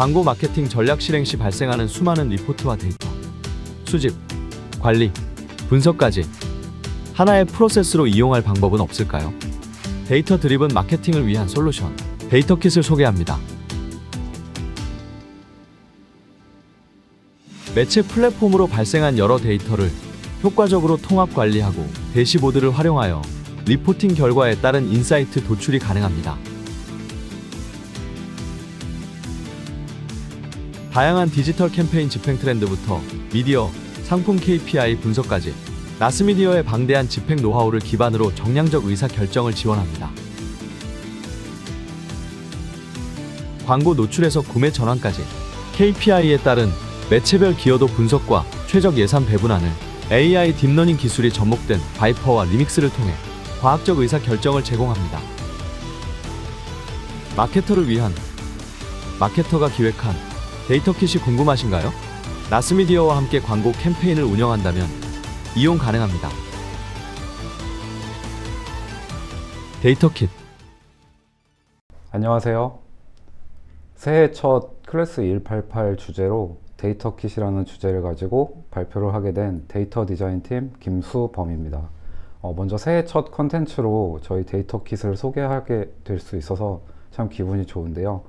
광고 마케팅 전략 실행 시 발생하는 수많은 리포트와 데이터, 수집, 관리, 분석까지 하나의 프로세스로 이용할 방법은 없을까요? 데이터 드리븐 마케팅을 위한 솔루션, 데이터킷을 소개합니다. 매체 플랫폼으로 발생한 여러 데이터를 효과적으로 통합 관리하고 대시보드를 활용하여 리포팅 결과에 따른 인사이트 도출이 가능합니다. 다양한 디지털 캠페인 집행 트렌드부터 미디어, 상품 KPI 분석까지 나스미디어의 방대한 집행 노하우를 기반으로 정량적 의사 결정을 지원합니다. 광고 노출에서 구매 전환까지 KPI에 따른 매체별 기여도 분석과 최적 예산 배분안을 AI 딥러닝 기술이 접목된 바이퍼와 리믹스를 통해 과학적 의사 결정을 제공합니다. 마케터를 위한, 마케터가 기획한 데이터킷이 궁금하신가요? 나스미디어와 함께 광고 캠페인을 운영한다면 이용 가능합니다. 데이터킷. 안녕하세요. 새해 첫 클래스 188 주제로 데이터킷이라는 주제를 가지고 발표를 하게 된 데이터 디자인팀 김수범입니다. 먼저 새해 첫 컨텐츠로 저희 데이터킷을 소개하게 될 수 있어서 참 기분이 좋은데요.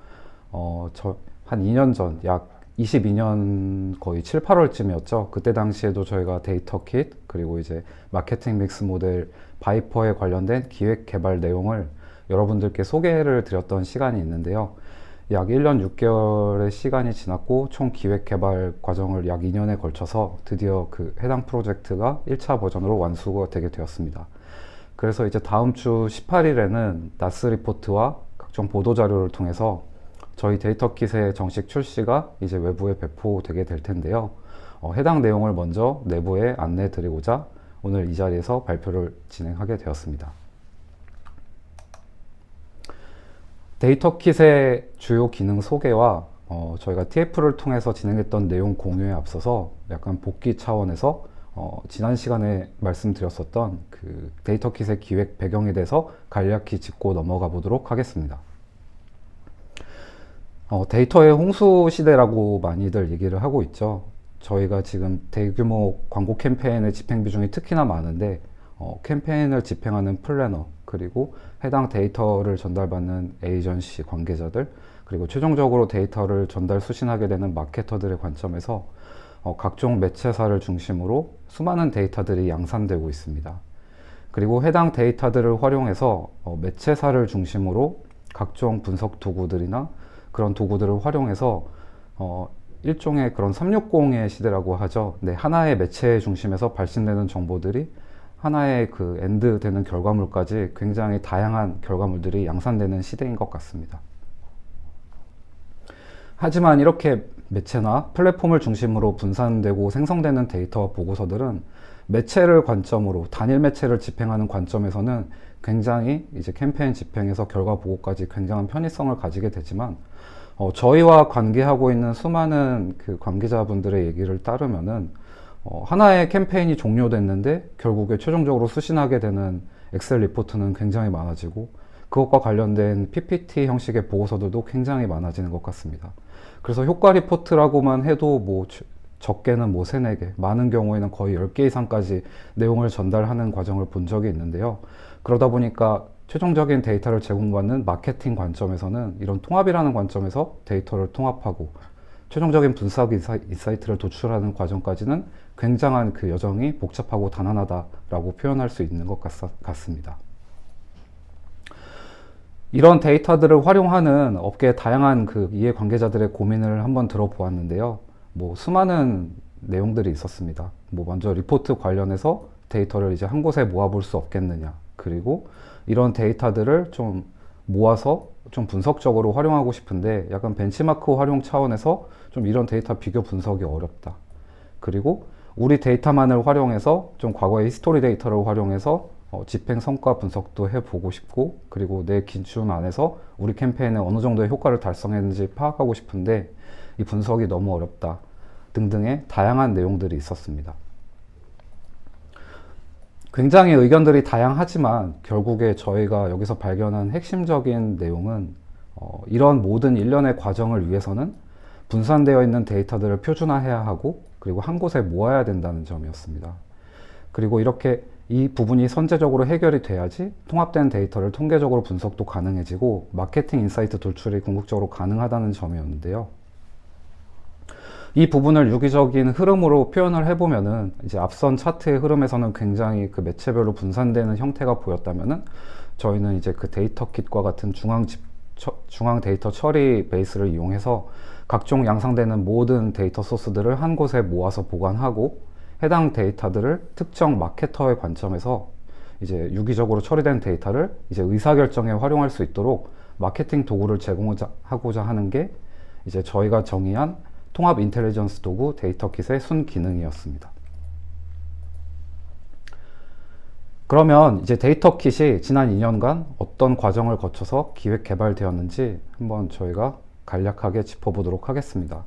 한 2년 전, 약 22년 거의 7, 8월쯤이었죠. 그때 당시에도 저희가 데이터킷, 그리고 이제 마케팅 믹스 모델 바이퍼에 관련된 기획 개발 내용을 여러분들께 소개를 드렸던 시간이 있는데요. 약 1년 6개월의 시간이 지났고 총 기획 개발 과정을 약 2년에 걸쳐서 드디어 그 해당 프로젝트가 1차 버전으로 완수가 되게 되었습니다. 그래서 이제 다음 주 18일에는 나스 리포트와 각종 보도 자료를 통해서 저희 데이터킷의 정식 출시가 이제 외부에 배포되게 될 텐데요. 해당 내용을 먼저 내부에 안내 드리고자 오늘 이 자리에서 발표를 진행하게 되었습니다. 데이터킷의 주요 기능 소개와 저희가 TF를 통해서 진행했던 내용 공유에 앞서서 약간 복귀 차원에서 지난 시간에 말씀드렸었던 그 데이터킷의 기획 배경에 대해서 간략히 짚고 넘어가 보도록 하겠습니다. 데이터의 홍수 시대라고 많이들 얘기를 하고 있죠. 저희가 지금 대규모 광고 캠페인의 집행 비중이 특히나 많은데 캠페인을 집행하는 플래너, 그리고 해당 데이터를 전달받는 에이전시 관계자들, 그리고 최종적으로 데이터를 전달 수신하게 되는 마케터들의 관점에서 각종 매체사를 중심으로 수많은 데이터들이 양산되고 있습니다. 그리고 해당 데이터들을 활용해서 매체사를 중심으로 각종 분석 도구들이나 그런 도구들을 활용해서 일종의 그런 360의 시대라고 하죠. 네, 하나의 매체 중심에서 발신되는 정보들이 하나의 그 엔드 되는 결과물까지 굉장히 다양한 결과물들이 양산되는 시대인 것 같습니다. 하지만 이렇게 매체나 플랫폼을 중심으로 분산되고 생성되는 데이터와 보고서들은 매체를 관점으로, 단일 매체를 집행하는 관점에서는 굉장히 이제 캠페인 집행에서 결과 보고까지 굉장한 편의성을 가지게 되지만 저희와 관계하고 있는 수많은 그 관계자분들의 얘기를 따르면은 하나의 캠페인이 종료됐는데 결국에 최종적으로 수신하게 되는 엑셀 리포트는 굉장히 많아지고 그것과 관련된 PPT 형식의 보고서들도 굉장히 많아지는 것 같습니다. 그래서 효과 리포트라고만 해도 뭐 적게는 뭐 3, 4개, 많은 경우에는 거의 10개 이상까지 내용을 전달하는 과정을 본 적이 있는데요. 그러다 보니까 최종적인 데이터를 제공받는 마케팅 관점에서는 이런 통합이라는 관점에서 데이터를 통합하고 최종적인 분석 인사이트를 도출하는 과정까지는 굉장한 그 여정이 복잡하고 단안하다라고 표현할 수 있는 것 같습니다. 이런 데이터들을 활용하는 업계의 다양한 그 이해 관계자들의 고민을 한번 들어보았는데요. 뭐 수많은 내용들이 있었습니다. 뭐 먼저 리포트 관련해서 데이터를 이제 한 곳에 모아볼 수 없겠느냐, 그리고 이런 데이터들을 좀 모아서 좀 분석적으로 활용하고 싶은데 약간 벤치마크 활용 차원에서 좀 이런 데이터 비교 분석이 어렵다. 그리고 우리 데이터만을 활용해서 좀 과거의 히스토리 데이터를 활용해서 집행 성과 분석도 해보고 싶고, 그리고 내 기준 안에서 우리 캠페인에 어느 정도의 효과를 달성했는지 파악하고 싶은데 이 분석이 너무 어렵다 등등의 다양한 내용들이 있었습니다. 굉장히 의견들이 다양하지만 결국에 저희가 여기서 발견한 핵심적인 내용은 이런 모든 일련의 과정을 위해서는 분산되어 있는 데이터들을 표준화해야 하고 그리고 한 곳에 모아야 된다는 점이었습니다. 그리고 이렇게 이 부분이 선제적으로 해결이 돼야지 통합된 데이터를 통계적으로 분석도 가능해지고 마케팅 인사이트 도출이 궁극적으로 가능하다는 점이었는데요. 이 부분을 유기적인 흐름으로 표현을 해보면은 이제 앞선 차트의 흐름에서는 굉장히 그 매체별로 분산되는 형태가 보였다면은 저희는 이제 그 데이터 킷과 같은 중앙 데이터 처리 베이스를 이용해서 각종 양상되는 모든 데이터 소스들을 한 곳에 모아서 보관하고 해당 데이터들을 특정 마케터의 관점에서 이제 유기적으로 처리된 데이터를 이제 의사결정에 활용할 수 있도록 마케팅 도구를 제공하고자 하는 게 이제 저희가 정의한 통합 인텔리전스 도구 데이터킷의 순 기능이었습니다. 그러면 이제 데이터킷이 지난 2년간 어떤 과정을 거쳐서 기획 개발되었는지 한번 저희가 간략하게 짚어보도록 하겠습니다.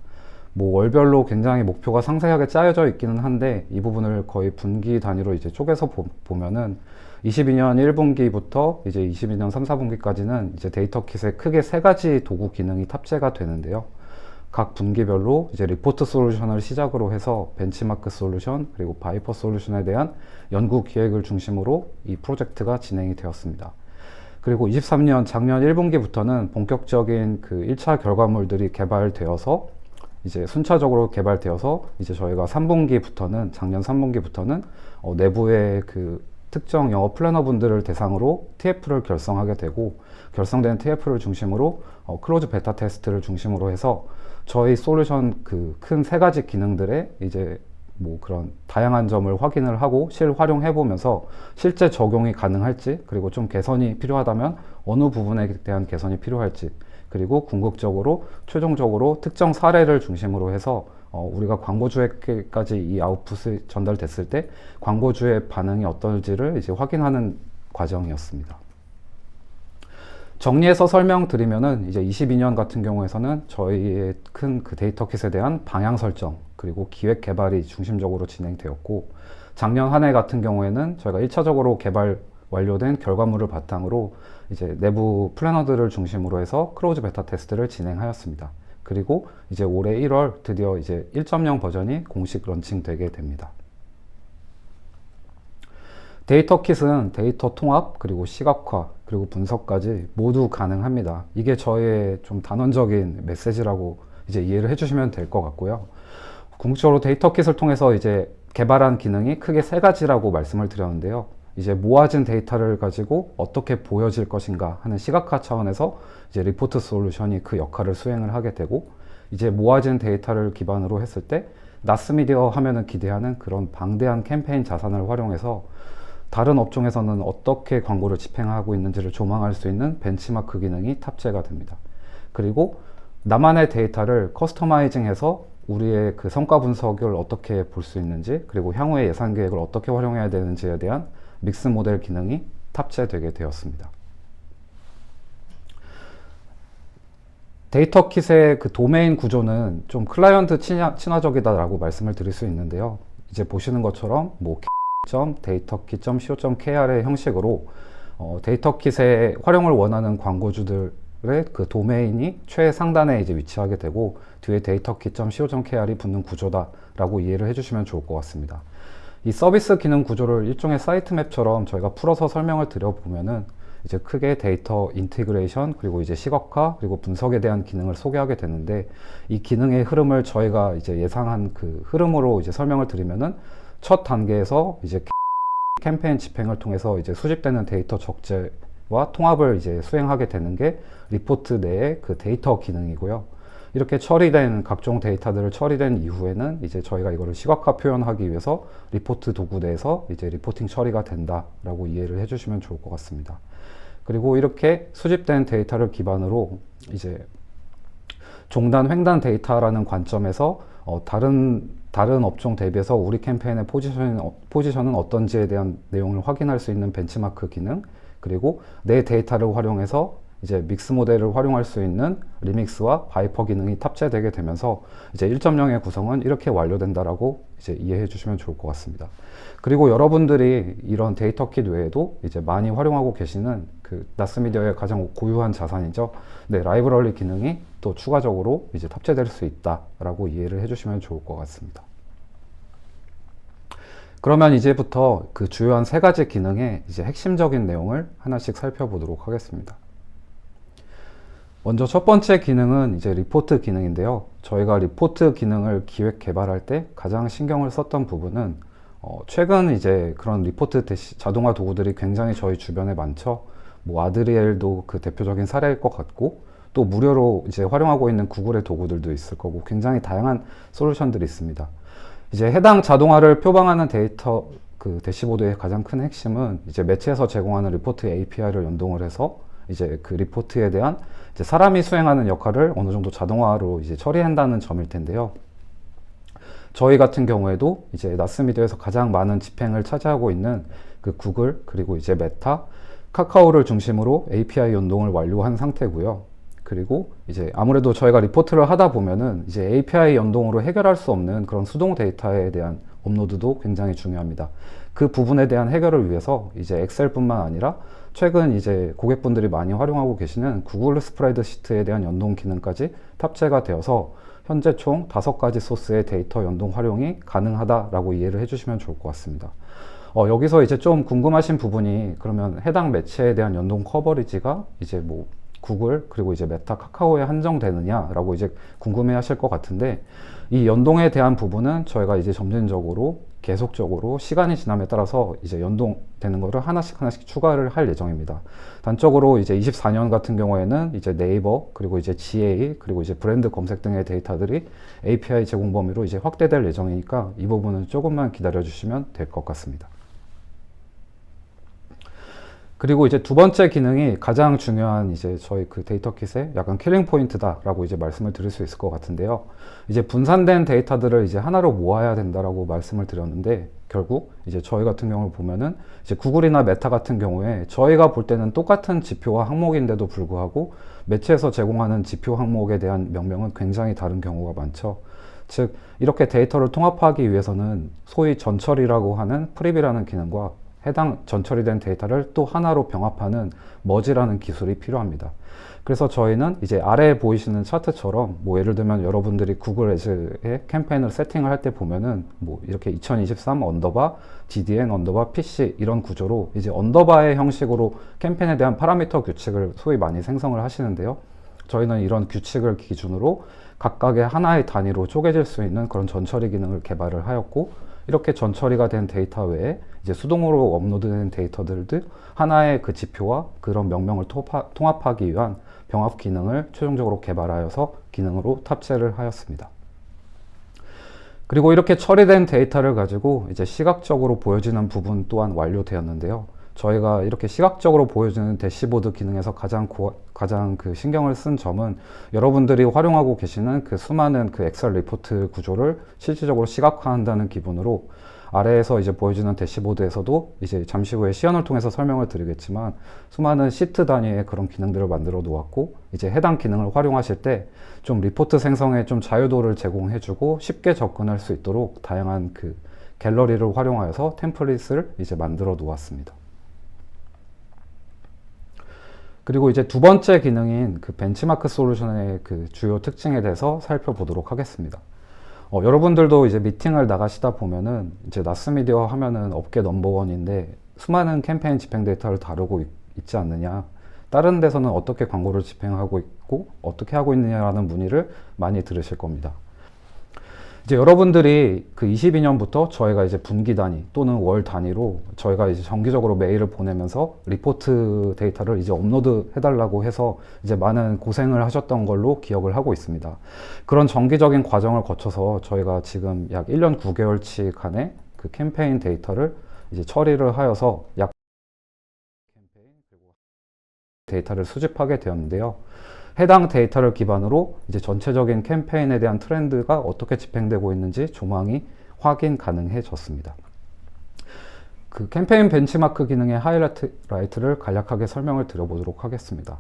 뭐 월별로 굉장히 목표가 상세하게 짜여져 있기는 한데 이 부분을 거의 분기 단위로 이제 쪼개서 보면은 22년 1분기부터 이제 22년 3, 4분기까지는 이제 데이터킷에 크게 세 가지 도구 기능이 탑재가 되는데요. 각 분기별로 이제 리포트 솔루션을 시작으로 해서 벤치마크 솔루션 그리고 바이퍼 솔루션에 대한 연구 기획을 중심으로 이 프로젝트가 진행이 되었습니다. 그리고 23년 작년 1분기부터는 본격적인 그 1차 결과물들이 개발되어서 이제 순차적으로 개발되어서 이제 저희가 3분기부터는 작년 3분기부터는 내부의 그 특정 영업 플래너 분들을 대상으로 TF를 결성하게 되고 결성된 TF를 중심으로 클로즈 베타 테스트를 중심으로 해서 저희 솔루션 그 큰 세 가지 기능들의 이제 뭐 그런 다양한 점을 확인을 하고 실활용해 보면서 실제 적용이 가능할지 그리고 좀 개선이 필요하다면 어느 부분에 대한 개선이 필요할지 그리고 궁극적으로 최종적으로 특정 사례를 중심으로 해서 우리가 광고주에게까지 이 아웃풋이 전달됐을 때 광고주의 반응이 어떨지를 이제 확인하는 과정이었습니다. 정리해서 설명드리면은 이제 22년 같은 경우에서는 저희의 큰 그 데이터킷에 대한 방향 설정 그리고 기획 개발이 중심적으로 진행되었고 작년 한 해 같은 경우에는 저희가 1차적으로 개발 완료된 결과물을 바탕으로 이제 내부 플래너들을 중심으로 해서 클로즈 베타 테스트를 진행하였습니다. 그리고 이제 올해 1월 드디어 이제 1.0 버전이 공식 런칭되게 됩니다. 데이터킷은 데이터 통합, 그리고 시각화, 그리고 분석까지 모두 가능합니다. 이게 저의 좀 단언적인 메시지라고 이제 이해를 해주시면 될 것 같고요. 궁극적으로 데이터킷을 통해서 이제 개발한 기능이 크게 세 가지라고 말씀을 드렸는데요. 이제 모아진 데이터를 가지고 어떻게 보여질 것인가 하는 시각화 차원에서 이제 리포트 솔루션이 그 역할을 수행을 하게 되고 이제 모아진 데이터를 기반으로 했을 때 나스미디어 하면은 기대하는 그런 방대한 캠페인 자산을 활용해서 다른 업종에서는 어떻게 광고를 집행하고 있는지를 조망할 수 있는 벤치마크 기능이 탑재가 됩니다. 그리고 나만의 데이터를 커스터마이징해서 우리의 그 성과 분석을 어떻게 볼 수 있는지 그리고 향후의 예산 계획을 어떻게 활용해야 되는지에 대한 믹스 모델 기능이 탑재되게 되었습니다. 데이터킷의 그 도메인 구조는 좀 클라이언트 친화적이다라고 말씀을 드릴 수 있는데요. 이제 보시는 것처럼 뭐 데이터킷.co.kr의 형식으로 데이터킷의 활용을 원하는 광고주들의 그 도메인이 최상단에 이제 위치하게 되고 뒤에 데이터킷.co.kr이 붙는 구조다라고 이해를 해주시면 좋을 것 같습니다. 이 서비스 기능 구조를 일종의 사이트 맵처럼 저희가 풀어서 설명을 드려보면은 이제 크게 데이터 인티그레이션 그리고 이제 시각화 그리고 분석에 대한 기능을 소개하게 되는데 이 기능의 흐름을 저희가 이제 예상한 그 흐름으로 이제 설명을 드리면은 첫 단계에서 이제 캠페인 집행을 통해서 이제 수집되는 데이터 적재와 통합을 이제 수행하게 되는 게 리포트 내의 그 데이터 기능이고요. 이렇게 처리된 각종 데이터들을 처리된 이후에는 이제 저희가 이거를 시각화 표현하기 위해서 리포트 도구 내에서 이제 리포팅 처리가 된다라고 이해를 해주시면 좋을 것 같습니다. 그리고 이렇게 수집된 데이터를 기반으로 이제 종단, 횡단 데이터라는 관점에서 다른 업종 대비해서 우리 캠페인의 포지션은 어떤지에 대한 내용을 확인할 수 있는 벤치마크 기능, 그리고 내 데이터를 활용해서 이제 믹스 모델을 활용할 수 있는 리믹스와 바이퍼 기능이 탑재되게 되면서 이제 1.0의 구성은 이렇게 완료된다라고 이제 이해해 주시면 좋을 것 같습니다. 그리고 여러분들이 이런 데이터 킷 외에도 이제 많이 활용하고 계시는 그 나스미디어의 가장 고유한 자산이죠. 네, 라이브러리 기능이 또 추가적으로 이제 탑재될 수 있다라고 이해를 해주시면 좋을 것 같습니다. 그러면 이제부터 그 주요한 3가지 기능의 이제 핵심적인 내용을 하나씩 살펴보도록 하겠습니다. 먼저 첫 번째 기능은 이제 리포트 기능인데요. 저희가 리포트 기능을 기획 개발할 때 가장 신경을 썼던 부분은 최근 이제 그런 리포트 자동화 도구들이 굉장히 저희 주변에 많죠. 뭐 아드리엘도 그 대표적인 사례일 것 같고, 또 무료로 이제 활용하고 있는 구글의 도구들도 있을 거고, 굉장히 다양한 솔루션들이 있습니다. 이제 해당 자동화를 표방하는 데이터 그 대시보드의 가장 큰 핵심은 이제 매체에서 제공하는 리포트 API를 연동을 해서 이제 그 리포트에 대한 이제 사람이 수행하는 역할을 어느 정도 자동화로 이제 처리한다는 점일 텐데요. 저희 같은 경우에도 이제 나스미디어에서 가장 많은 집행을 차지하고 있는 그 구글, 그리고 이제 메타, 카카오를 중심으로 API 연동을 완료한 상태고요. 그리고 이제 아무래도 저희가 리포트를 하다 보면은 이제 API 연동으로 해결할 수 없는 그런 수동 데이터에 대한 업로드도 굉장히 중요합니다. 그 부분에 대한 해결을 위해서 이제 엑셀뿐만 아니라 최근 이제 고객분들이 많이 활용하고 계시는 구글 스프레드시트에 대한 연동 기능까지 탑재가 되어서 현재 총 5가지 소스의 데이터 연동 활용이 가능하다라고 이해를 해주시면 좋을 것 같습니다. 여기서 이제 좀 궁금하신 부분이, 그러면 해당 매체에 대한 연동 커버리지가 이제 뭐 구글 그리고 이제 메타, 카카오에 한정되느냐라고 이제 궁금해 하실 것 같은데, 이 연동에 대한 부분은 저희가 이제 점진적으로 계속적으로 시간이 지남에 따라서 이제 연동되는 거를 하나씩 추가를 할 예정입니다. 단적으로 이제 24년 같은 경우에는 이제 네이버 그리고 이제 GA 그리고 이제 브랜드 검색 등의 데이터들이 API 제공 범위로 이제 확대될 예정이니까 이 부분은 조금만 기다려 주시면 될 것 같습니다. 그리고 이제 두 번째 기능이 가장 중요한 이제 저희 그 데이터 킷의 약간 킬링 포인트다라고 이제 말씀을 드릴 수 있을 것 같은데요. 이제 분산된 데이터들을 이제 하나로 모아야 된다라고 말씀을 드렸는데, 결국 이제 저희 같은 경우를 보면은 이제 구글이나 메타 같은 경우에 저희가 볼 때는 똑같은 지표와 항목인데도 불구하고 매체에서 제공하는 지표 항목에 대한 명명은 굉장히 다른 경우가 많죠. 즉 이렇게 데이터를 통합하기 위해서는 소위 전처리라고 하는 프립이라는 기능과 해당 전처리된 데이터를 또 하나로 병합하는 머지라는 기술이 필요합니다. 그래서 저희는 이제 아래에 보이시는 차트처럼 뭐 예를 들면 여러분들이 구글 애즈의 캠페인을 세팅을 할 때 보면은 뭐 이렇게 2023 언더바 DDN 언더바 PC 이런 구조로 이제 언더바의 형식으로 캠페인에 대한 파라미터 규칙을 소위 많이 생성을 하시는데요. 저희는 이런 규칙을 기준으로 각각의 하나의 단위로 쪼개질 수 있는 그런 전처리 기능을 개발을 하였고, 이렇게 전처리가 된 데이터 외에 이제 수동으로 업로드된 데이터들도 하나의 그 지표와 그런 명명을 통합하기 위한 병합 기능을 최종적으로 개발하여서 기능으로 탑재를 하였습니다. 그리고 이렇게 처리된 데이터를 가지고 이제 시각적으로 보여지는 부분 또한 완료되었는데요. 저희가 이렇게 시각적으로 보여주는 대시보드 기능에서 가장 그 신경을 쓴 점은, 여러분들이 활용하고 계시는 그 수많은 그 엑셀 리포트 구조를 실질적으로 시각화한다는 기분으로 아래에서 이제 보여주는 대시보드에서도 이제 잠시 후에 시연을 통해서 설명을 드리겠지만 수많은 시트 단위의 그런 기능들을 만들어 놓았고, 이제 해당 기능을 활용하실 때 좀 리포트 생성에 좀 자유도를 제공해주고 쉽게 접근할 수 있도록 다양한 그 갤러리를 활용하여서 템플릿을 이제 만들어 놓았습니다. 그리고 이제 두 번째 기능인 그 벤치마크 솔루션의 그 주요 특징에 대해서 살펴보도록 하겠습니다. 여러분들도 이제 미팅을 나가시다 보면은 이제 나스미디어 하면은 업계 넘버원인데 수많은 캠페인 집행 데이터를 다루고 있지 않느냐, 다른 데서는 어떻게 광고를 집행하고 있고 어떻게 하고 있느냐라는 문의를 많이 들으실 겁니다. 이제 여러분들이 그 22년부터 저희가 이제 분기 단위 또는 월 단위로 저희가 이제 정기적으로 메일을 보내면서 리포트 데이터를 이제 업로드 해달라고 해서 이제 많은 고생을 하셨던 걸로 기억을 하고 있습니다. 그런 정기적인 과정을 거쳐서 저희가 지금 약 1년 9개월치간의 그 캠페인 데이터를 이제 처리를 하여서 약 캠페인 그리고 데이터를 수집하게 되었는데요. 해당 데이터를 기반으로 이제 전체적인 캠페인에 대한 트렌드가 어떻게 집행되고 있는지 조망이 확인 가능해졌습니다. 그 캠페인 벤치마크 기능의 하이라이트를 간략하게 설명을 드려보도록 하겠습니다.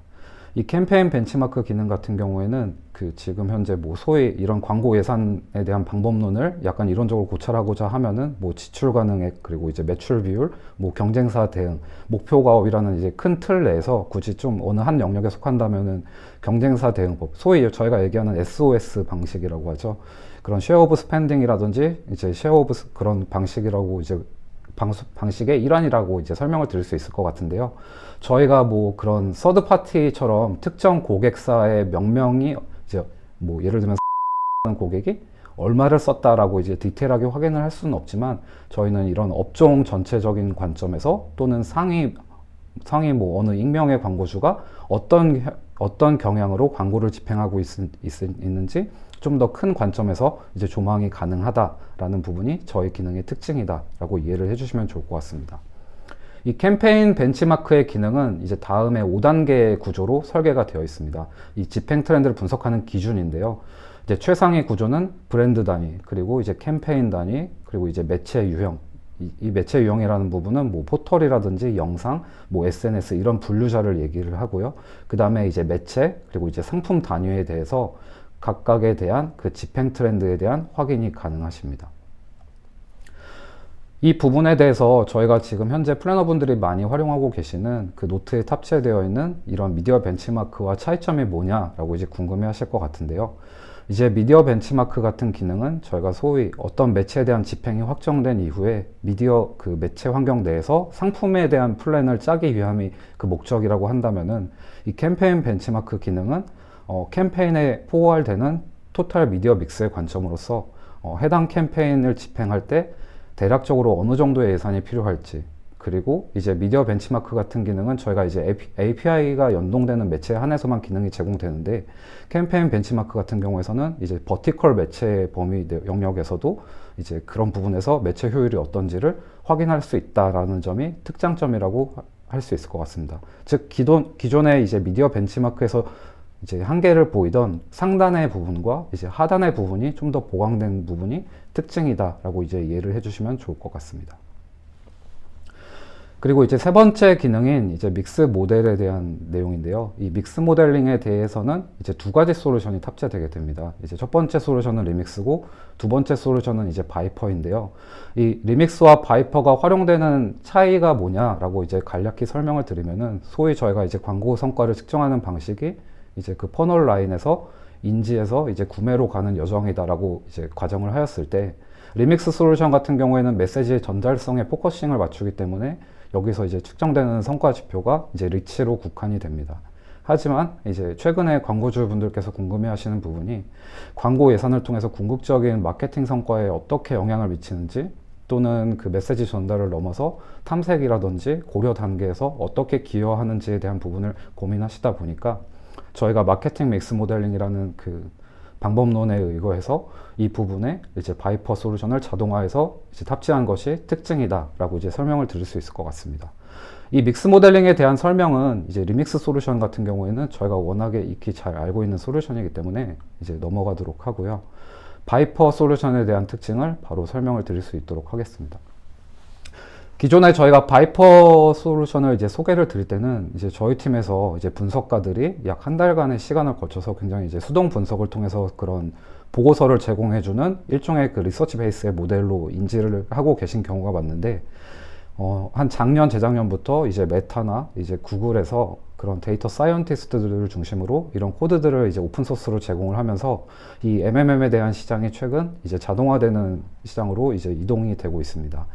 이 캠페인 벤치마크 기능 같은 경우에는 그 지금 현재 뭐 소위 이런 광고 예산에 대한 방법론을 약간 이론적으로 고찰하고자 하면은 뭐 지출 가능액 그리고 이제 매출 비율, 뭐 경쟁사 대응, 목표 가업이라는 이제 큰 틀 내에서 굳이 좀 어느 한 영역에 속한다면은 경쟁사 대응법, 소위 저희가 얘기하는 SOS 방식이라고 하죠. 그런 쉐어 오브 스펜딩이라든지 이제 쉐어 오브 그런 방식이라고 이제 방식의 일환이라고 이제 설명을 드릴 수 있을 것 같은데요. 저희가 뭐 그런 서드 파티처럼 특정 고객사의 명명이 이제 뭐 예를 들면 고객이 얼마를 썼다라고 이제 디테일하게 확인을 할 수는 없지만 저희는 이런 업종 전체적인 관점에서 또는 상위 뭐 어느 익명의 광고주가 어떤 경향으로 광고를 집행하고 있는지 좀 더 큰 관점에서 이제 조망이 가능하다라는 부분이 저희 기능의 특징이다라고 이해를 해주시면 좋을 것 같습니다. 이 캠페인 벤치마크의 기능은 이제 다음에 5단계 구조로 설계가 되어 있습니다. 이 집행 트렌드를 분석하는 기준인데요. 이제 최상위 구조는 브랜드 단위, 그리고 이제 캠페인 단위, 그리고 이제 매체 유형. 이 매체 유형이라는 부분은 뭐 포털이라든지 영상, 뭐 SNS 이런 분류자를 얘기를 하고요. 그 다음에 이제 매체, 그리고 이제 상품 단위에 대해서 각각에 대한 그 집행 트렌드에 대한 확인이 가능하십니다. 이 부분에 대해서 저희가 지금 현재 플래너분들이 많이 활용하고 계시는 그 노트에 탑재되어 있는 이런 미디어 벤치마크와 차이점이 뭐냐라고 이제 궁금해 하실 것 같은데요. 이제 미디어 벤치마크 같은 기능은 저희가 소위 어떤 매체에 대한 집행이 확정된 이후에 미디어 그 매체 환경 내에서 상품에 대한 플랜을 짜기 위함이 그 목적이라고 한다면은 이 캠페인 벤치마크 기능은 캠페인에 포괄되는 토탈 미디어 믹스의 관점으로서 해당 캠페인을 집행할 때 대략적으로 어느 정도의 예산이 필요할지, 그리고 이제 미디어 벤치마크 같은 기능은 저희가 이제 API가 연동되는 매체에 한해서만 기능이 제공되는데 캠페인 벤치마크 같은 경우에서는 이제 버티컬 매체 범위 영역에서도 이제 그런 부분에서 매체 효율이 어떤지를 확인할 수 있다라는 점이 특장점이라고 할 수 있을 것 같습니다. 즉 기존의 이제 미디어 벤치마크에서 이제 한계를 보이던 상단의 부분과 이제 하단의 부분이 좀 더 보강된 부분이 특징이다라고 이제 이해를 해주시면 좋을 것 같습니다. 그리고 이제 세 번째 기능인 이제 믹스 모델에 대한 내용인데요. 이 믹스 모델링에 대해서는 이제 두 가지 솔루션이 탑재되게 됩니다. 이제 첫 번째 솔루션은 리믹스고 두 번째 솔루션은 이제 바이퍼인데요. 이 리믹스와 바이퍼가 활용되는 차이가 뭐냐라고 이제 간략히 설명을 드리면은 소위 저희가 이제 광고 성과를 측정하는 방식이 이제 그 퍼널 라인에서 인지에서 이제 구매로 가는 여정이다라고 이제 가정을 하였을 때 리믹스 솔루션 같은 경우에는 메시지의 전달성에 포커싱을 맞추기 때문에 여기서 이제 측정되는 성과 지표가 이제 리치로 국한이 됩니다. 하지만 이제 최근에 광고주 분들께서 궁금해 하시는 부분이 광고 예산을 통해서 궁극적인 마케팅 성과에 어떻게 영향을 미치는지 또는 그 메시지 전달을 넘어서 탐색이라든지 고려 단계에서 어떻게 기여하는지에 대한 부분을 고민하시다 보니까 저희가 마케팅 믹스 모델링이라는 그 방법론에 의거해서 이 부분에 이제 바이퍼 솔루션을 자동화해서 이제 탑재한 것이 특징이다라고 이제 설명을 드릴 수 있을 것 같습니다. 이 믹스 모델링에 대한 설명은 이제 리믹스 솔루션 같은 경우에는 저희가 워낙에 익히 잘 알고 있는 솔루션이기 때문에 이제 넘어가도록 하고요. 바이퍼 솔루션에 대한 특징을 바로 설명을 드릴 수 있도록 하겠습니다. 기존에 저희가 바이퍼 솔루션을 이제 소개를 드릴 때는 이제 저희 팀에서 이제 분석가들이 약 한 달간의 시간을 거쳐서 굉장히 이제 수동 분석을 통해서 그런 보고서를 제공해주는 일종의 그 리서치 베이스의 모델로 인지를 하고 계신 경우가 많은데, 한 작년, 재작년부터 이제 메타나 이제 구글에서 그런 데이터 사이언티스트들을 중심으로 이런 코드들을 이제 오픈소스로 제공을 하면서 이 MMM에 대한 시장이 최근 이제 자동화되는 시장으로 이제 이동이 되고 있습니다.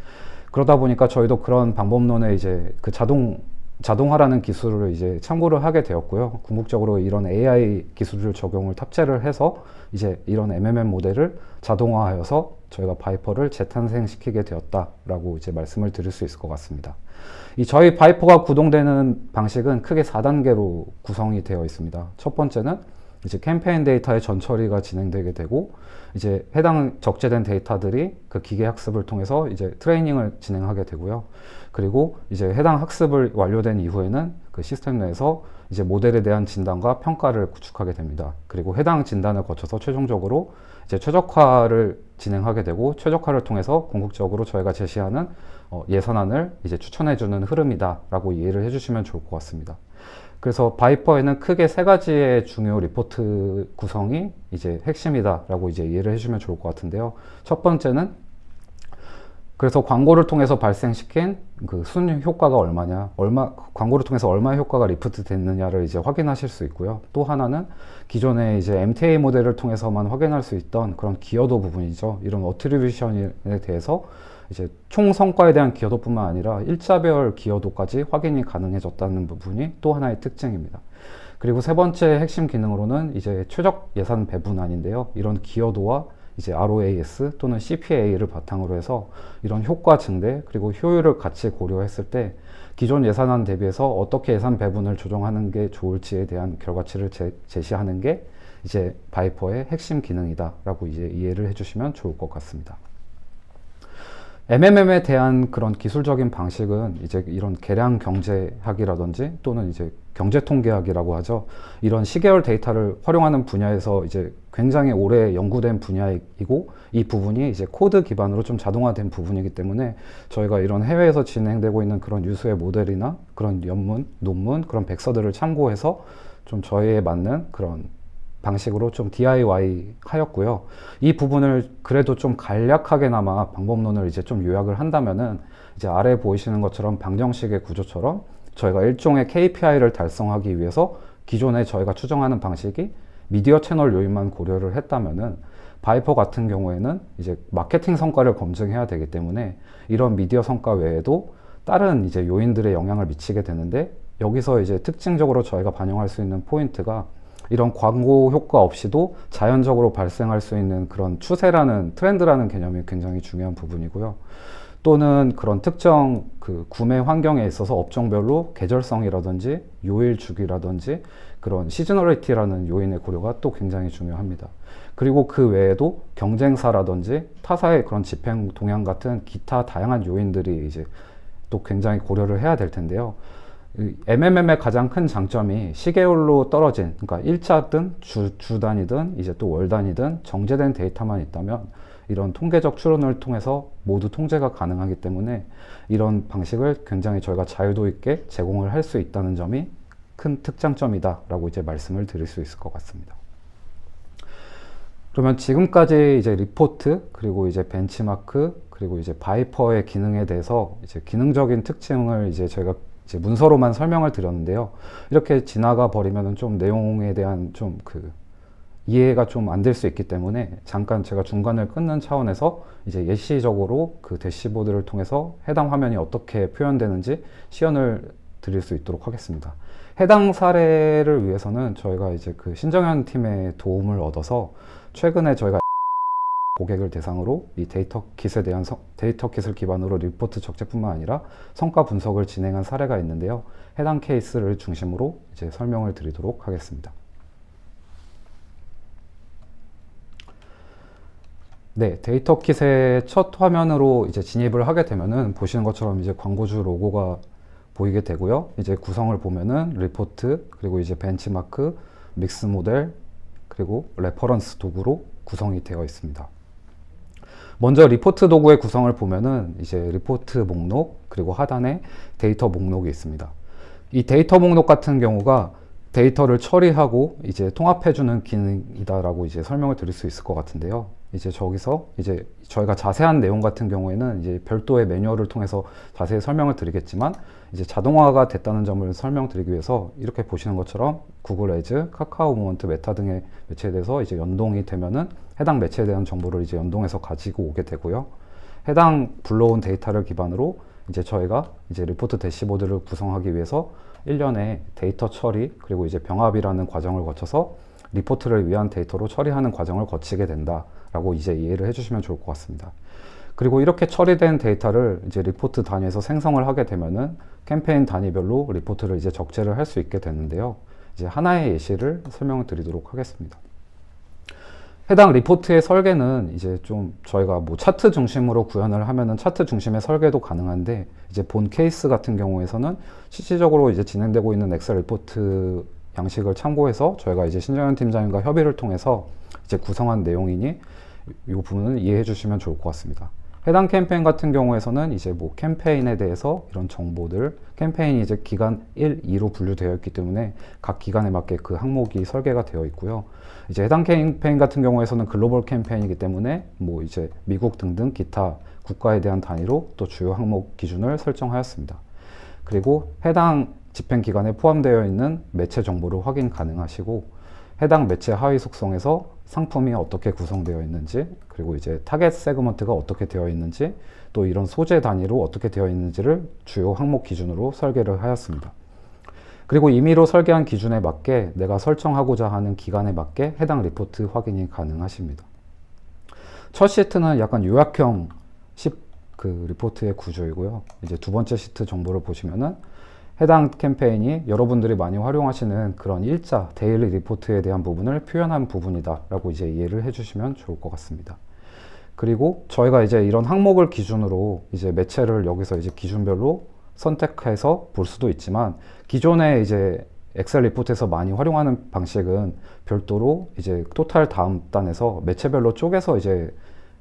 그러다 보니까 저희도 그런 방법론에 이제 그 자동화라는 기술을 이제 참고를 하게 되었고요. 궁극적으로 이런 AI 기술을 적용을 탑재를 해서 이제 이런 MMM 모델을 자동화하여서 저희가 바이퍼를 재탄생시키게 되었다라고 이제 말씀을 드릴 수 있을 것 같습니다. 이 저희 바이퍼가 구동되는 방식은 크게 4단계로 구성이 되어 있습니다. 첫 번째는 이제 캠페인 데이터의 전처리가 진행되게 되고 이제 해당 적재된 데이터들이 그 기계 학습을 통해서 이제 트레이닝을 진행하게 되고요. 그리고 이제 해당 학습을 완료된 이후에는 그 시스템 내에서 이제 모델에 대한 진단과 평가를 구축하게 됩니다. 그리고 해당 진단을 거쳐서 최종적으로 이제 최적화를 진행하게 되고 최적화를 통해서 궁극적으로 저희가 제시하는 예산안을 이제 추천해주는 흐름이다라고 이해를 해주시면 좋을 것 같습니다. 그래서 바이퍼에는 크게 세 가지의 중요 리포트 구성이 이제 핵심이다라고 이제 이해를 해주면 좋을 것 같은데요. 첫 번째는 그래서 광고를 통해서 발생시킨 그 순 효과가 얼마냐, 광고를 통해서 얼마의 효과가 리프트 됐느냐를 이제 확인하실 수 있고요. 또 하나는 기존의 이제 MTA 모델을 통해서만 확인할 수 있던 그런 기여도 부분이죠. 이런 어트리뷰션에 대해서 이제 총 성과에 대한 기여도뿐만 아니라 일자별 기여도까지 확인이 가능해졌다는 부분이 또 하나의 특징입니다. 그리고 세 번째 핵심 기능으로는 이제 최적 예산 배분안인데요. 이런 기여도와 이제 ROAS 또는 CPA를 바탕으로 해서 이런 효과 증대 그리고 효율을 같이 고려했을 때 기존 예산안 대비해서 어떻게 예산 배분을 조정하는 게 좋을지에 대한 결과치를 제시하는 게 이제 바이퍼의 핵심 기능이다라고 이제 이해를 해주시면 좋을 것 같습니다. MMM에 대한 그런 기술적인 방식은 이제 이런 계량 경제학이라든지 또는 이제 경제 통계학이라고 하죠. 이런 시계열 데이터를 활용하는 분야에서 이제 굉장히 오래 연구된 분야이고 이 부분이 이제 코드 기반으로 좀 자동화된 부분이기 때문에 저희가 이런 해외에서 진행되고 있는 그런 유수의 모델이나 그런 논문, 그런 백서들을 참고해서 좀 저희에 맞는 그런 방식으로 좀 DIY 하였고요. 이 부분을 그래도 좀 간략하게나마 방법론을 이제 좀 요약을 한다면은 이제 아래 보이시는 것처럼 방정식의 구조처럼 저희가 일종의 KPI를 달성하기 위해서 기존에 저희가 추정하는 방식이 미디어 채널 요인만 고려를 했다면은 바이퍼 같은 경우에는 이제 마케팅 성과를 검증해야 되기 때문에 이런 미디어 성과 외에도 다른 이제 요인들의 영향을 미치게 되는데 여기서 이제 특징적으로 저희가 반영할 수 있는 포인트가 이런 광고 효과 없이도 자연적으로 발생할 수 있는 그런 추세라는 트렌드라는 개념이 굉장히 중요한 부분이고요. 또는 그런 특정 그 구매 환경에 있어서 업종별로 계절성이라든지 요일 주기라든지 그런 시즈널리티라는 요인의 고려가 또 굉장히 중요합니다. 그리고 그 외에도 경쟁사라든지 타사의 그런 집행 동향 같은 기타 다양한 요인들이 이제 또 굉장히 고려를 해야 될 텐데요. MMM의 가장 큰 장점이 시계열로 떨어진, 그러니까 일자든 주 단위든 이제 또 월 단위든 정제된 데이터만 있다면 이런 통계적 추론을 통해서 모두 통제가 가능하기 때문에 이런 방식을 굉장히 저희가 자유도 있게 제공을 할 수 있다는 점이 큰 특장점이다라고 이제 말씀을 드릴 수 있을 것 같습니다. 그러면 지금까지 이제 리포트 그리고 이제 벤치마크 그리고 이제 바이퍼의 기능에 대해서 이제 기능적인 특징을 이제 저희가 이제 문서로만 설명을 드렸는데요. 이렇게 지나가 버리면은 좀 내용에 대한 좀 그 이해가 좀 안 될 수 있기 때문에 잠깐 제가 중간을 끊는 차원에서 이제 예시적으로 그 대시보드를 통해서 해당 화면이 어떻게 표현되는지 시연을 드릴 수 있도록 하겠습니다. 해당 사례를 위해서는 저희가 이제 그 신정현 팀의 도움을 얻어서 최근에 저희가 고객을 대상으로 이 데이터 킷에 대한 데이터 킷을 기반으로 리포트 적재뿐만 아니라 성과 분석을 진행한 사례가 있는데요. 해당 케이스를 중심으로 이제 설명을 드리도록 하겠습니다. 네, 데이터 킷의 첫 화면으로 이제 진입을 하게 되면은 보시는 것처럼 이제 광고주 로고가 보이게 되고요. 이제 구성을 보면은 리포트, 그리고 이제 벤치마크, 믹스 모델, 그리고 레퍼런스 도구로 구성이 되어 있습니다. 먼저 리포트 도구의 구성을 보면은 이제 리포트 목록, 그리고 하단에 데이터 목록이 있습니다. 이 데이터 목록 같은 경우가 데이터를 처리하고 이제 통합해주는 기능이다라고 이제 설명을 드릴 수 있을 것 같은데요. 이제 저기서 이제 저희가 자세한 내용 같은 경우에는 이제 별도의 매뉴얼을 통해서 자세히 설명을 드리겠지만 이제 자동화가 됐다는 점을 설명드리기 위해서 이렇게 보시는 것처럼 구글 애즈, 카카오 모먼트, 메타 등의 매체에 대해서 이제 연동이 되면은 해당 매체에 대한 정보를 이제 연동해서 가지고 오게 되고요. 해당 불러온 데이터를 기반으로 이제 저희가 이제 리포트 대시보드를 구성하기 위해서 일련의 데이터 처리 그리고 이제 병합이라는 과정을 거쳐서 리포트를 위한 데이터로 처리하는 과정을 거치게 된다라고 이제 이해를 해주시면 좋을 것 같습니다. 그리고 이렇게 처리된 데이터를 이제 리포트 단위에서 생성을 하게 되면은 캠페인 단위별로 리포트를 이제 적재를 할 수 있게 되는데요. 이제 하나의 예시를 설명을 드리도록 하겠습니다. 해당 리포트의 설계는 이제 좀 저희가 뭐 차트 중심으로 구현을 하면은 차트 중심의 설계도 가능한데 이제 본 케이스 같은 경우에서는 실질적으로 이제 진행되고 있는 엑셀 리포트 양식을 참고해서 저희가 이제 신정현 팀장님과 협의를 통해서 이제 구성한 내용이니 이 부분은 이해해 주시면 좋을 것 같습니다. 해당 캠페인 같은 경우에서는 이제 뭐 캠페인에 대해서 이런 정보들, 캠페인이 이제 기간 1, 2로 분류되어 있기 때문에 각 기간에 맞게 그 항목이 설계가 되어 있고요. 이제 해당 캠페인 같은 경우에서는 글로벌 캠페인이기 때문에 뭐 이제 미국 등등 기타 국가에 대한 단위로 또 주요 항목 기준을 설정하였습니다. 그리고 해당 집행 기간에 포함되어 있는 매체 정보를 확인 가능하시고, 해당 매체 하위 속성에서 상품이 어떻게 구성되어 있는지, 그리고 이제 타겟 세그먼트가 어떻게 되어 있는지, 또 이런 소재 단위로 어떻게 되어 있는지를 주요 항목 기준으로 설계를 하였습니다. 그리고 임의로 설계한 기준에 맞게 내가 설정하고자 하는 기간에 맞게 해당 리포트 확인이 가능하십니다. 첫 시트는 약간 요약형 그 리포트의 구조이고요. 이제 두 번째 시트 정보를 보시면은 해당 캠페인이 여러분들이 많이 활용하시는 그런 일자, 데일리 리포트에 대한 부분을 표현한 부분이다 라고 이제 이해를 해주시면 좋을 것 같습니다. 그리고 저희가 이제 이런 항목을 기준으로 이제 매체를 여기서 이제 기준별로 선택해서 볼 수도 있지만, 기존에 이제 엑셀 리포트에서 많이 활용하는 방식은 별도로 이제 토탈 다음 단에서 매체별로 쪼개서 이제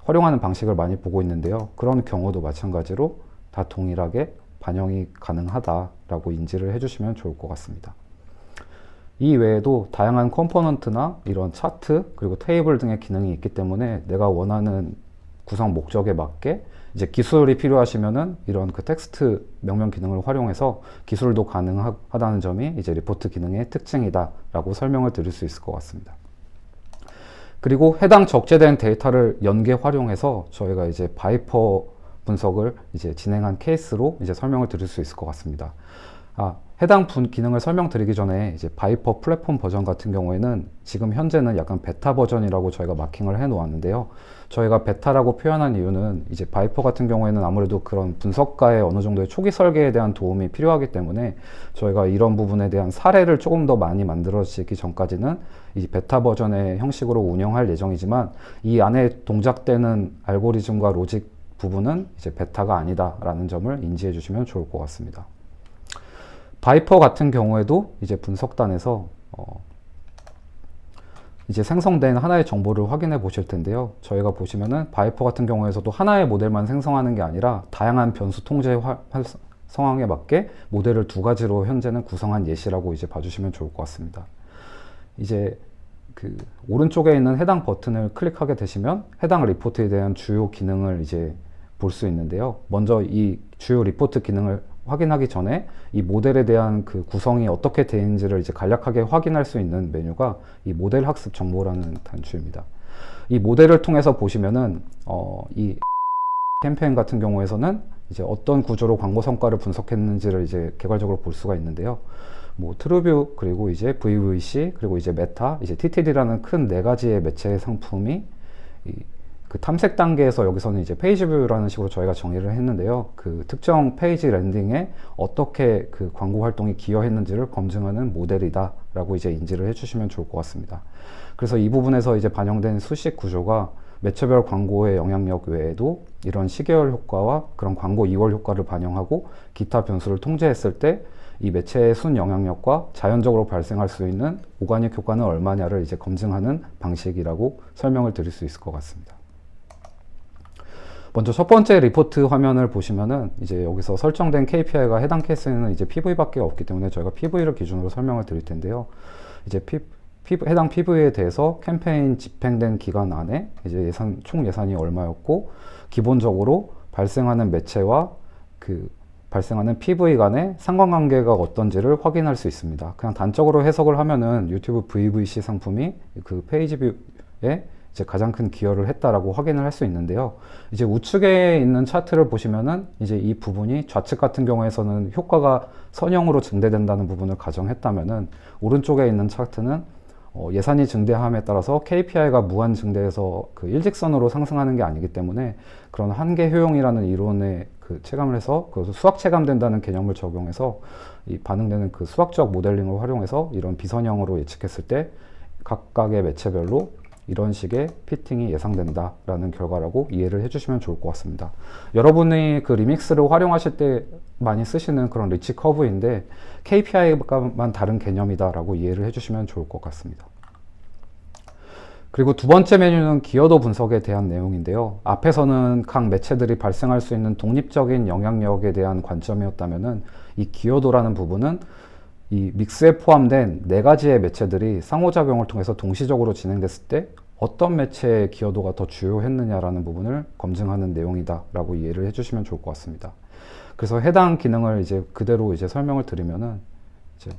활용하는 방식을 많이 보고 있는데요. 그런 경우도 마찬가지로 다 동일하게 반영이 가능하다라고 인지를 해주시면 좋을 것 같습니다. 이 외에도 다양한 컴포넌트나 이런 차트 그리고 테이블 등의 기능이 있기 때문에 내가 원하는 구성 목적에 맞게 이제 기술이 필요하시면은 이런 그 텍스트 명령 기능을 활용해서 기술도 가능하다는 점이 이제 리포트 기능의 특징이다라고 설명을 드릴 수 있을 것 같습니다. 그리고 해당 적재된 데이터를 연계 활용해서 저희가 이제 바이퍼 분석을 이제 진행한 케이스로 이제 설명을 드릴 수 있을 것 같습니다. 해당 기능을 설명드리기 전에 이제 바이퍼 플랫폼 버전 같은 경우에는 지금 현재는 약간 베타 버전이라고 저희가 마킹을 해 놓았는데요. 저희가 베타라고 표현한 이유는 이제 바이퍼 같은 경우에는 아무래도 그런 분석가의 어느 정도의 초기 설계에 대한 도움이 필요하기 때문에 저희가 이런 부분에 대한 사례를 조금 더 많이 만들어지기 전까지는 이 베타 버전의 형식으로 운영할 예정이지만, 이 안에 동작되는 알고리즘과 로직 부분은 이제 베타가 아니다라는 점을 인지해 주시면 좋을 것 같습니다. 바이퍼 같은 경우에도 이제 분석단에서 이제 생성된 하나의 정보를 확인해 보실 텐데요. 저희가 보시면은 바이퍼 같은 경우에서도 하나의 모델만 생성하는 게 아니라 다양한 변수 통제 상황에 맞게 모델을 두 가지로 현재는 구성한 예시라고 이제 봐주시면 좋을 것 같습니다. 이제 그 오른쪽에 있는 해당 버튼을 클릭하게 되시면 해당 리포트에 대한 주요 기능을 이제 볼 수 있는데요. 먼저 이 주요 리포트 기능을 확인하기 전에 이 모델에 대한 그 구성이 어떻게 되는지를 이제 간략하게 확인할 수 있는 메뉴가 이 모델 학습 정보라는 단추입니다. 이 모델을 통해서 보시면은 이 캠페인 같은 경우에서는 이제 어떤 구조로 광고 성과를 분석했는지를 이제 개괄적으로 볼 수가 있는데요. 뭐 트루뷰, 그리고 이제 VVC, 그리고 이제 메타, 이제 TTD라는 큰 네 가지의 매체 상품이 그 탐색 단계에서 여기서는 이제 페이지 뷰라는 식으로 저희가 정의를 했는데요. 그 특정 페이지 랜딩에 어떻게 그 광고 활동이 기여했는지를 검증하는 모델이다 라고 이제 인지를 해주시면 좋을 것 같습니다. 그래서 이 부분에서 이제 반영된 수식 구조가 매체별 광고의 영향력 외에도 이런 시계열 효과와 그런 광고 이월 효과를 반영하고 기타 변수를 통제했을 때 이 매체의 순 영향력과 자연적으로 발생할 수 있는 오가닉 효과는 얼마냐를 이제 검증하는 방식이라고 설명을 드릴 수 있을 것 같습니다. 먼저 첫 번째 리포트 화면을 보시면은 이제 여기서 설정된 KPI가 해당 케이스에는 이제 PV밖에 없기 때문에 저희가 PV를 기준으로 설명을 드릴 텐데요. 이제 해당 PV에 대해서 캠페인 집행된 기간 안에 이제 총 예산이 얼마였고, 기본적으로 발생하는 매체와 그 발생하는 PV 간의 상관관계가 어떤지를 확인할 수 있습니다. 그냥 단적으로 해석을 하면은 유튜브 VVC 상품이 그 페이지 뷰에 이제 가장 큰 기여를 했다라고 확인을 할 수 있는데요. 이제 우측에 있는 차트를 보시면은 이제 이 부분이 좌측 같은 경우에서는 효과가 선형으로 증대된다는 부분을 가정했다면은, 오른쪽에 있는 차트는 예산이 증대함에 따라서 KPI가 무한 증대해서 그 일직선으로 상승하는 게 아니기 때문에 그런 한계 효용이라는 이론에 그 체감을 해서 그 수학 체감된다는 개념을 적용해서 이 반응되는 그 수학적 모델링을 활용해서 이런 비선형으로 예측했을 때 각각의 매체별로 이런 식의 피팅이 예상된다라는 결과라고 이해를 해주시면 좋을 것 같습니다. 여러분이 그 리믹스를 활용하실 때 많이 쓰시는 그런 리치 커브인데 KPI만 다른 개념이다라고 이해를 해주시면 좋을 것 같습니다. 그리고 두 번째 메뉴는 기여도 분석에 대한 내용인데요. 앞에서는 각 매체들이 발생할 수 있는 독립적인 영향력에 대한 관점이었다면은 이 기여도라는 부분은 이 믹스에 포함된 네 가지의 매체들이 상호작용을 통해서 동시적으로 진행됐을 때 어떤 매체의 기여도가 더 주요했느냐라는 부분을 검증하는 내용이다라고 이해를 해주시면 좋을 것 같습니다. 그래서 해당 기능을 이제 그대로 이제 설명을 드리면은 이제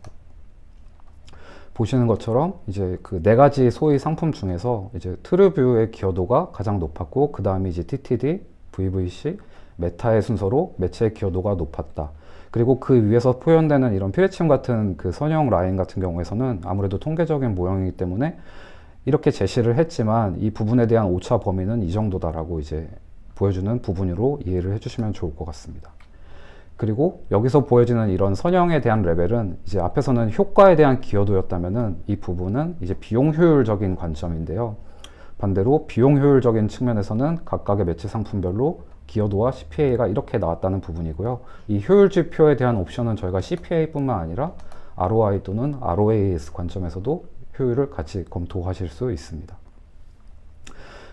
보시는 것처럼 이제 그 네 가지 소위 상품 중에서 이제 트루뷰의 기여도가 가장 높았고 그 다음에 이제 TTD, VVC, 메타의 순서로 매체의 기여도가 높았다. 그리고 그 위에서 표현되는 이런 피레침 같은 그 선형 라인 같은 경우에서는 아무래도 통계적인 모형이기 때문에 이렇게 제시를 했지만 이 부분에 대한 오차 범위는 이 정도다라고 이제 보여주는 부분으로 이해를 해주시면 좋을 것 같습니다. 그리고 여기서 보여지는 이런 선형에 대한 레벨은 이제 앞에서는 효과에 대한 기여도였다면은 이 부분은 이제 비용 효율적인 관점인데요. 반대로 비용 효율적인 측면에서는 각각의 매체 상품별로 기여도와 CPA가 이렇게 나왔다는 부분이고요. 이 효율 지표에 대한 옵션은 저희가 CPA뿐만 아니라 ROI 또는 ROAS 관점에서도 효율을 같이 검토하실 수 있습니다.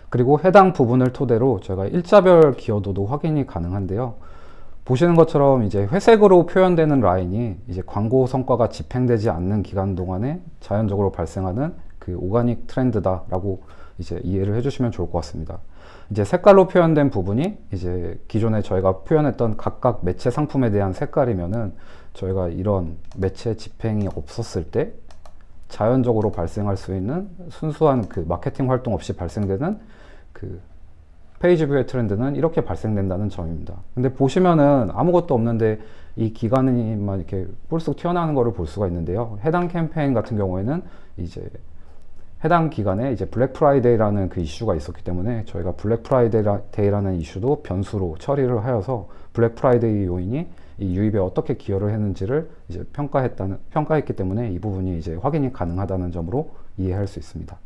그리고 해당 부분을 토대로 저희가 일자별 기여도도 확인이 가능한데요. 보시는 것처럼 이제 회색으로 표현되는 라인이 이제 광고 성과가 집행되지 않는 기간 동안에 자연적으로 발생하는 그 오가닉 트렌드다라고 이제 이해를 해주시면 좋을 것 같습니다. 이제 색깔로 표현된 부분이 이제 기존에 저희가 표현했던 각각 매체 상품에 대한 색깔이면은 저희가 이런 매체 집행이 없었을 때 자연적으로 발생할 수 있는 순수한 그 마케팅 활동 없이 발생되는 그 페이지 뷰의 트렌드는 이렇게 발생된다는 점입니다. 근데 보시면은 아무것도 없는데 이 기간이만 이렇게 뿔쑥 튀어나오는 것을 볼 수가 있는데요. 해당 캠페인 같은 경우에는 이제 해당 기간에 이제 블랙 프라이데이라는 그 이슈가 있었기 때문에 저희가 블랙 프라이데이라는 이슈도 변수로 처리를 하여서 블랙 프라이데이 요인이 이 유입에 어떻게 기여를 했는지를 이제 평가했기 때문에 이 부분이 이제 확인이 가능하다는 점으로 이해할 수 있습니다.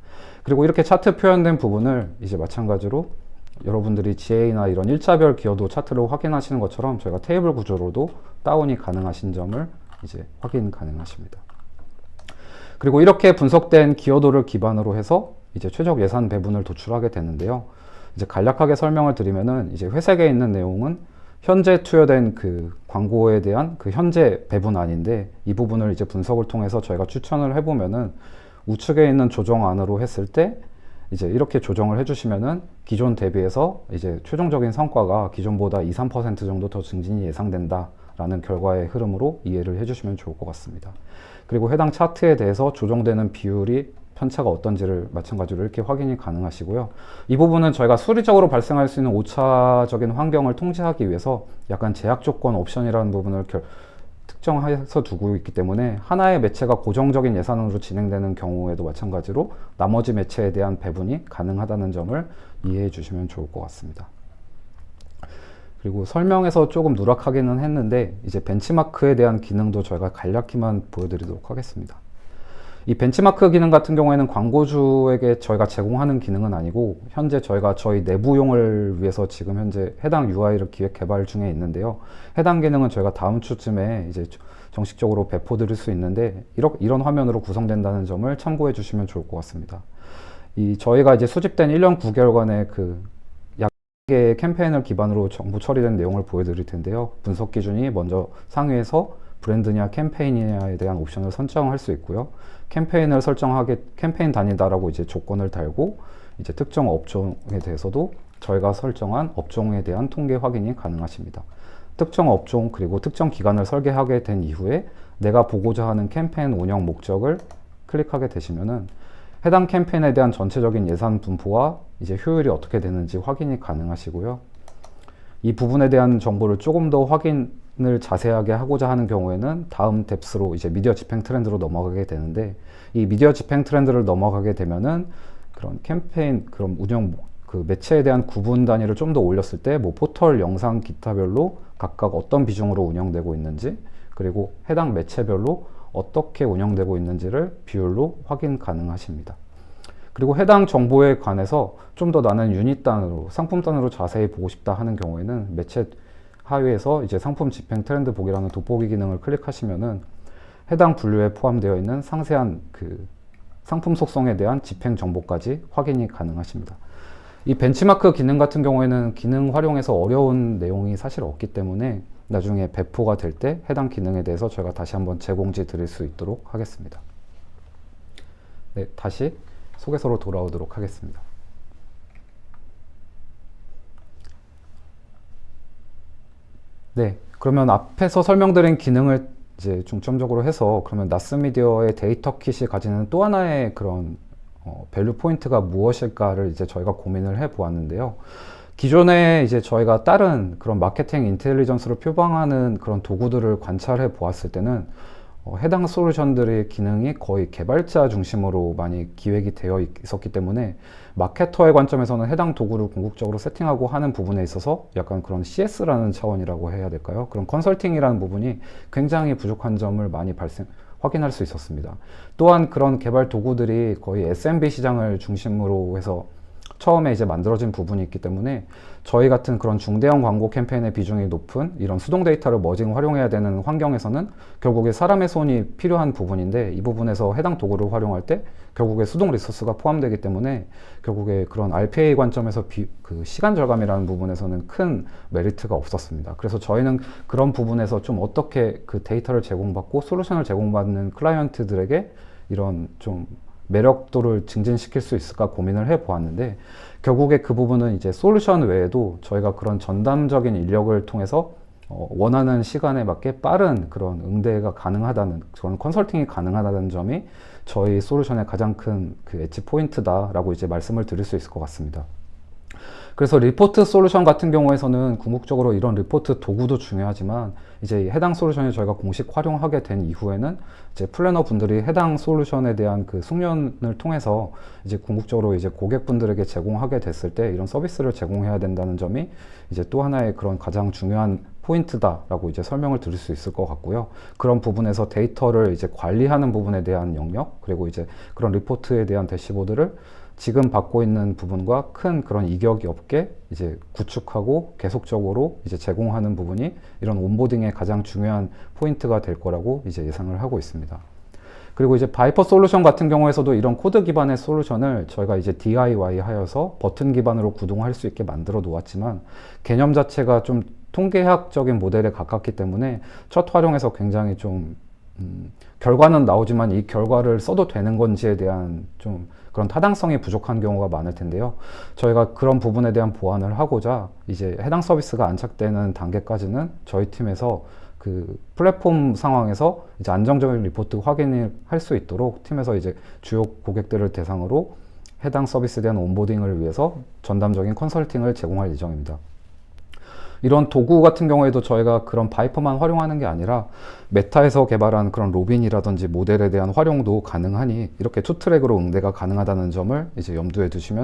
그리고 이렇게 차트 표현된 부분을 이제 마찬가지로 여러분들이 GA나 이런 일자별 기여도 차트를 확인하시는 것처럼 저희가 테이블 구조로도 다운이 가능하신 점을 이제 확인 가능하십니다. 그리고 이렇게 분석된 기여도를 기반으로 해서 이제 최적 예산 배분을 도출하게 되는데요. 이제 간략하게 설명을 드리면은 이제 회색에 있는 내용은 현재 투여된 그 광고에 대한 그 현재 배분안인데 이 부분을 이제 분석을 통해서 저희가 추천을 해보면은 우측에 있는 조정안으로 했을 때 이제 이렇게 조정을 해주시면은 기존 대비해서 이제 최종적인 성과가 기존보다 2~3% 정도 더 증진이 예상된다라는 결과의 흐름으로 이해를 해주시면 좋을 것 같습니다. 그리고 해당 차트에 대해서 조정되는 비율이 편차가 어떤지를 마찬가지로 이렇게 확인이 가능하시고요. 이 부분은 저희가 수리적으로 발생할 수 있는 오차적인 환경을 통제하기 위해서 약간 제약 조건 옵션이라는 부분을 특정해서 두고 있기 때문에 하나의 매체가 고정적인 예산으로 진행되는 경우에도 마찬가지로 나머지 매체에 대한 배분이 가능하다는 점을 이해해 주시면 좋을 것 같습니다. 그리고 설명에서 조금 누락하기는 했는데 이제 벤치마크에 대한 기능도 저희가 간략히만 보여드리도록 하겠습니다. 이 벤치마크 기능 같은 경우에는 광고주에게 저희가 제공하는 기능은 아니고 현재 저희가 저희 내부용을 위해서 지금 현재 해당 UI를 기획 개발 중에 있는데요. 해당 기능은 저희가 다음 주쯤에 이제 정식적으로 배포드릴 수 있는데 이런 화면으로 구성된다는 점을 참고해 주시면 좋을 것 같습니다. 저희가 이제 수집된 1년 9개월간의 그 약의 캠페인을 기반으로 정부 처리된 내용을 보여드릴 텐데요. 분석 기준이 먼저 상위에서 브랜드냐 캠페인이냐에 대한 옵션을 선정할 수 있고요. 캠페인 단위다라고 이제 조건을 달고 이제 특정 업종에 대해서도 저희가 설정한 업종에 대한 통계 확인이 가능하십니다. 특정 업종 그리고 특정 기간을 설계하게 된 이후에 내가 보고자 하는 캠페인 운영 목적을 클릭하게 되시면은 해당 캠페인에 대한 전체적인 예산 분포와 이제 효율이 어떻게 되는지 확인이 가능하시고요. 이 부분에 대한 정보를 조금 더 확인을 자세하게 하고자 하는 경우에는 다음 뎁스로 이제 미디어 집행 트렌드로 넘어가게 되는데 이 미디어 집행 트렌드를 넘어가게 되면은 그런 캠페인 그런 운영 그 매체에 대한 구분 단위를 좀 더 올렸을 때 뭐 포털, 영상, 기타별로 각각 어떤 비중으로 운영되고 있는지 그리고 해당 매체별로 어떻게 운영되고 있는지를 비율로 확인 가능하십니다. 그리고 해당 정보에 관해서 좀 더 나는 유닛 단으로 상품 단으로 자세히 보고 싶다 하는 경우에는 매체 하위에서 이제 상품 집행 트렌드 보기라는 돋보기 기능을 클릭하시면은 해당 분류에 포함되어 있는 상세한 그 상품 속성에 대한 집행 정보까지 확인이 가능하십니다. 이 벤치마크 기능 같은 경우에는 기능 활용에서 어려운 내용이 사실 없기 때문에 나중에 배포가 될 때 해당 기능에 대해서 저희가 다시 한번 재공지 드릴 수 있도록 하겠습니다. 네, 다시 소개서로 돌아오도록 하겠습니다. 네, 그러면 앞에서 설명드린 기능을 이제 중점적으로 해서 그러면 나스미디어의 데이터 킷이 가지는 또 하나의 그런 밸류 포인트가 무엇일까를 이제 저희가 고민을 해 보았는데요. 기존에 이제 저희가 다른 그런 마케팅 인텔리전스를 표방하는 그런 도구들을 관찰해 보았을 때는 해당 솔루션들의 기능이 거의 개발자 중심으로 많이 기획이 되어 있었기 때문에 마케터의 관점에서는 해당 도구를 궁극적으로 세팅하고 하는 부분에 있어서 약간 그런 CS라는 차원이라고 해야 될까요? 그런 컨설팅이라는 부분이 굉장히 부족한 점을 많이 확인할 수 있었습니다. 또한 그런 개발 도구들이 거의 SMB 시장을 중심으로 해서 처음에 이제 만들어진 부분이 있기 때문에 저희 같은 그런 중대형 광고 캠페인의 비중이 높은 이런 수동 데이터를 머징 활용해야 되는 환경에서는 결국에 사람의 손이 필요한 부분인데 이 부분에서 해당 도구를 활용할 때 결국에 수동 리소스가 포함되기 때문에 결국에 그런 RPA 관점에서 그 시간 절감이라는 부분에서는 큰 메리트가 없었습니다. 그래서 저희는 그런 부분에서 좀 어떻게 그 데이터를 제공받고 솔루션을 제공받는 클라이언트들에게 이런 좀 매력도를 증진시킬 수 있을까 고민을 해 보았는데 결국에 그 부분은 이제 솔루션 외에도 저희가 그런 전담적인 인력을 통해서 원하는 시간에 맞게 빠른 그런 응대가 가능하다는 그런 컨설팅이 가능하다는 점이 저희 솔루션의 가장 큰 그 엣지 포인트다라고 이제 말씀을 드릴 수 있을 것 같습니다. 그래서 리포트 솔루션 같은 경우에서는 궁극적으로 이런 리포트 도구도 중요하지만 이제 해당 솔루션을 저희가 공식 활용하게 된 이후에는 이제 플래너 분들이 해당 솔루션에 대한 그 숙련을 통해서 이제 궁극적으로 이제 고객분들에게 제공하게 됐을 때 이런 서비스를 제공해야 된다는 점이 이제 또 하나의 그런 가장 중요한 포인트다라고 이제 설명을 드릴 수 있을 것 같고요. 그런 부분에서 데이터를 이제 관리하는 부분에 대한 영역, 그리고 이제 그런 리포트에 대한 대시보드를 지금 받고 있는 부분과 큰 그런 이격이 없게 이제 구축하고 계속적으로 이제 제공하는 부분이 이런 온보딩의 가장 중요한 포인트가 될 거라고 이제 예상을 하고 있습니다. 그리고 이제 바이퍼 솔루션 같은 경우에서도 이런 코드 기반의 솔루션을 저희가 이제 DIY 하여서 버튼 기반으로 구동할 수 있게 만들어 놓았지만 개념 자체가 좀 통계학적인 모델에 가깝기 때문에 첫 활용에서 굉장히 좀 결과는 나오지만 이 결과를 써도 되는 건지에 대한 좀 그런 타당성이 부족한 경우가 많을 텐데요. 저희가 그런 부분에 대한 보완을 하고자 이제 해당 서비스가 안착되는 단계까지는 저희 팀에서 그 플랫폼 상황에서 이제 안정적인 리포트 확인을 할 수 있도록 팀에서 이제 주요 고객들을 대상으로 해당 서비스에 대한 온보딩을 위해서 전담적인 컨설팅을 제공할 예정입니다. 이런 도구 같은 경우에도 저희가 그런 바이퍼만 활용하는 게 아니라 메타에서 개발한 그런 로빈이라든지 모델에 대한 활용도 가능하니 이렇게 투 트랙으로 응대가 가능하다는 점을 이제 염두에 두시면